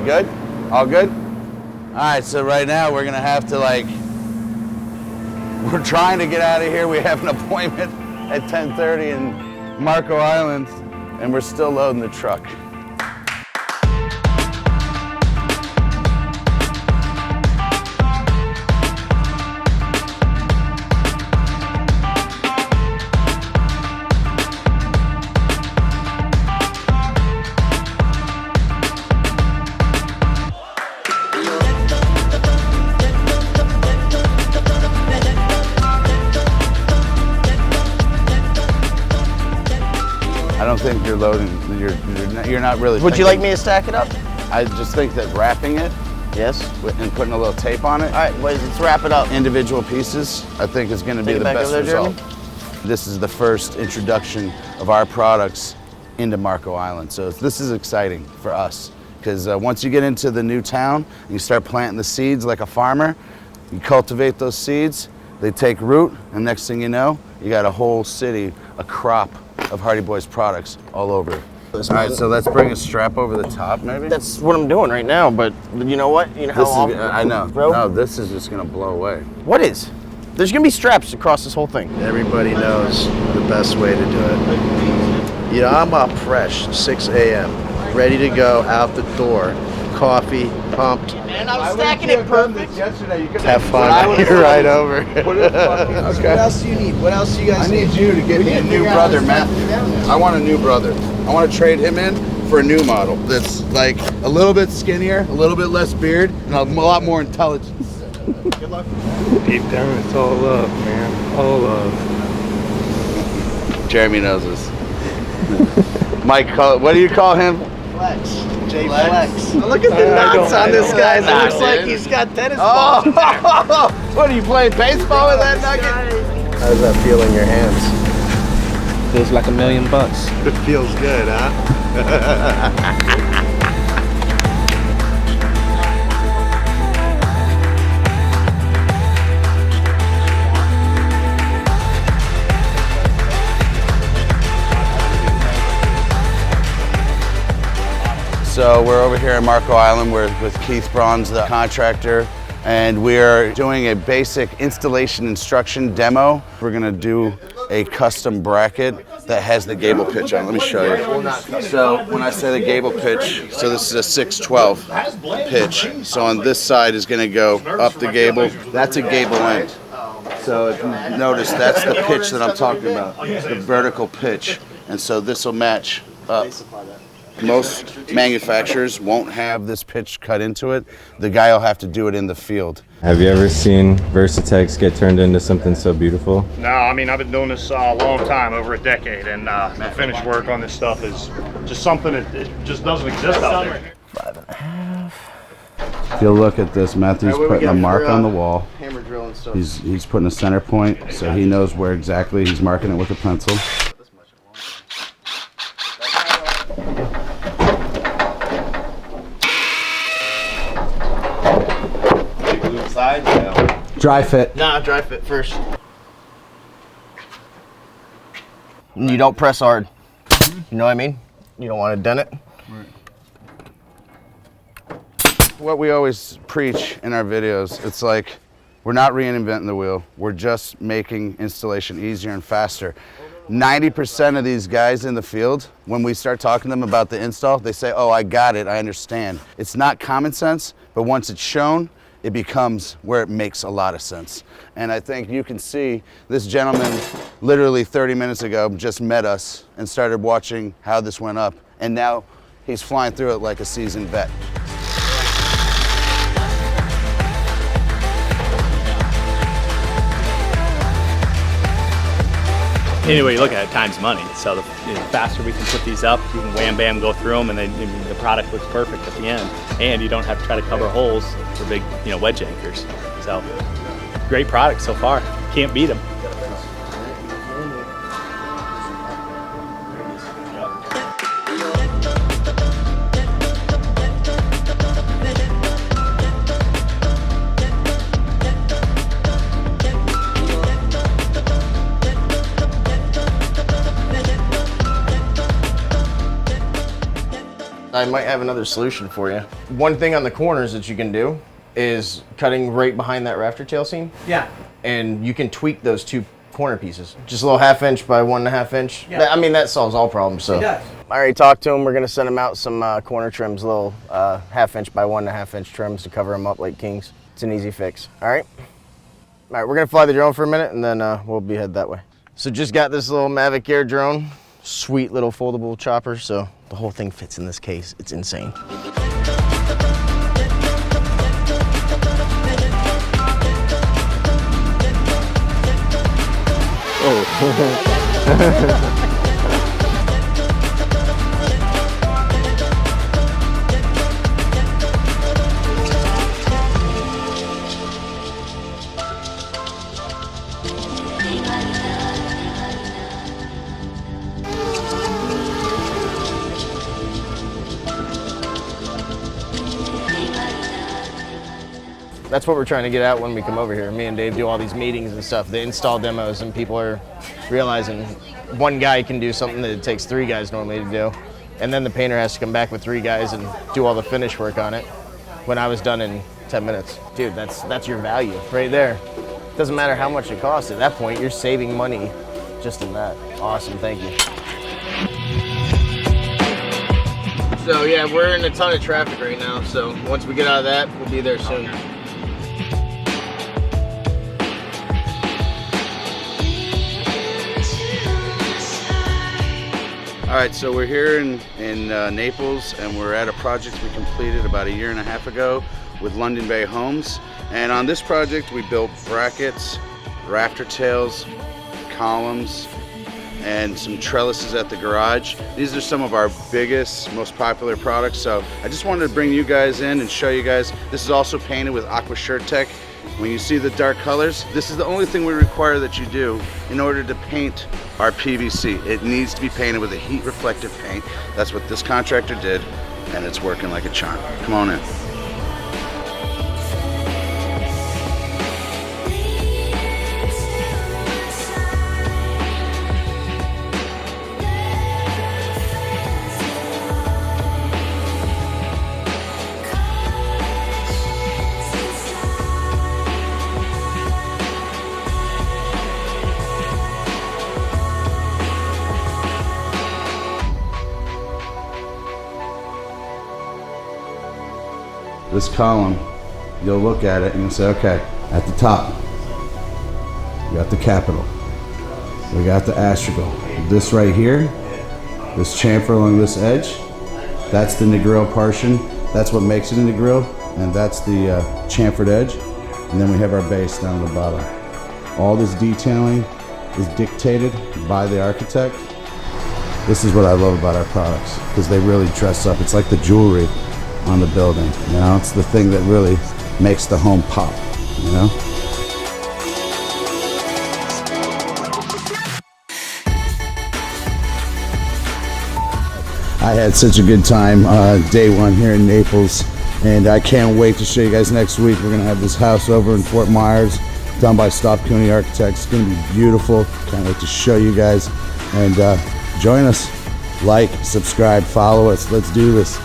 good? All good? All right, so right now we're gonna have to we're trying to get out of here. We have an appointment at 10:30 in Marco Island, and we're still loading the truck. I don't think you're loading, you're not really Would you like me to stack it up? I just think that wrapping it Yes. and putting a little tape on it. All right, let's wrap it up. Individual pieces, I think is gonna be the best result. This is the first introduction of our products into Marco Island. So this is exciting for us because once you get into the new town, you start planting the seeds like a farmer, you cultivate those seeds, they take root, and next thing you know, you got a whole city, a crop of Hardy Boys products all over. All right, so let's bring a strap over the top, maybe? That's what I'm doing right now, but you know what? You know how often, I know. bro? No, this is just gonna blow away. What is? There's gonna be straps across this whole thing. Everybody knows the best way to do it. You know, I'm up fresh, 6 a.m., ready to go out the door. Coffee, pumped. Man, I was stacking it perfect. Have fun. You're right over. Okay. What else do you need? What else do you guys I need you to get me a new brother, Matt. I want a new brother. I want to trade him in for a new model that's like a little bit skinnier, a little bit less beard, and a lot more intelligence. Good luck. Deep down, it's all love, man. All love. Jeremy knows this. Mike, what do you call him? Flex. J Flex. Look at the knots on this guy. It looks like he's got tennis balls. Oh, what are you playing baseball with that nugget? How does that feel in your hands? Feels like $1 million. It feels good, huh? So we're over here at Marco Island. We're with Keith Braun's, the contractor, and we are doing a basic installation instruction demo. We're gonna do a custom bracket that has the gable pitch on. Let me show you. So when I say the gable pitch, so this is a 612 pitch. So on this side is gonna go up the gable. That's a gable end. So if you notice, that's the pitch that I'm talking about, the vertical pitch. And so this will match up. Most manufacturers won't have this pitch cut into it. The guy will have to do it in the field. Have you ever seen Versatex get turned into something so beautiful? No, I mean, I've been doing this a long time, over a decade, and the finish work on this stuff is just something that it just doesn't exist out there. 5.5. If you'll look at this, Matthew's putting a mark on the wall. Hammer drill and stuff. He's putting a center point, so he knows where exactly he's marking it with a pencil. Dry fit. Nah, dry fit first. And you don't press hard. You know what I mean? You don't want to dent it. What we always preach in our videos, it's like we're not reinventing the wheel. We're just making installation easier and faster. 90% of these guys in the field, when we start talking to them about the install, they say, oh, I got it, I understand. It's not common sense, but once it's shown, it becomes where it makes a lot of sense. And I think you can see this gentleman literally 30 minutes ago just met us and started watching how this went up. And now he's flying through it like a seasoned vet. Anyway, you look at it, time's money. So the faster we can put these up, you can wham bam go through them, and then the product looks perfect at the end. And you don't have to try to cover holes for big, wedge anchors. So great product so far. Can't beat them. I might have another solution for you. One thing on the corners that you can do is cutting right behind that rafter tail seam. Yeah. And you can tweak those 2 corner pieces. Just a little 1/2 inch by 1.5 inch. Yeah. I mean, that solves all problems. So. It does. I already talked to him. We're gonna send him out some corner trims, little 1/2 inch by 1.5 inch trims to cover them up like kings. It's an easy fix. All right. All right, we're gonna fly the drone for a minute and then we'll be head that way. So just got this little Mavic Air drone. Sweet little foldable chopper. So the whole thing fits in this case. It's insane. That's what we're trying to get at when we come over here. Me and Dave do all these meetings and stuff, the install demos, and people are realizing one guy can do something that it takes 3 guys normally to do. And then the painter has to come back with 3 guys and do all the finish work on it when I was done in 10 minutes. Dude, that's your value right there. Doesn't matter how much it costs. At that point, you're saving money just in that. Awesome, thank you. So yeah, we're in a ton of traffic right now. So once we get out of that, we'll be there soon. All right, so we're here in Naples, and we're at a project we completed about 1.5 years ago with London Bay Homes. And on this project, we built brackets, rafter tails, columns, and some trellises at the garage. These are some of our biggest, most popular products. So I just wanted to bring you guys in and show you guys. This is also painted with Aqua SureTech. When you see the dark colors, this is the only thing we require that you do in order to paint our PVC. It needs to be painted with a heat reflective paint. That's what this contractor did, and it's working like a charm. Come on in. This column, you'll look at it and you'll say, okay, at the top, we got the capital, we got the astragal. This right here, this chamfer along this edge, that's the negril portion. That's what makes it a negril, and that's the chamfered edge. And then we have our base down at the bottom. All this detailing is dictated by the architect. This is what I love about our products, because they really dress up. It's like the jewelry on the building, you know? It's the thing that really makes the home pop, you know? I had such a good time day one here in Naples, and I can't wait to show you guys next week. We're gonna have this house over in Fort Myers, done by Stoff Cooney Architects. It's gonna be beautiful. Can't wait to show you guys, and join us. Like, subscribe, follow us. Let's do this.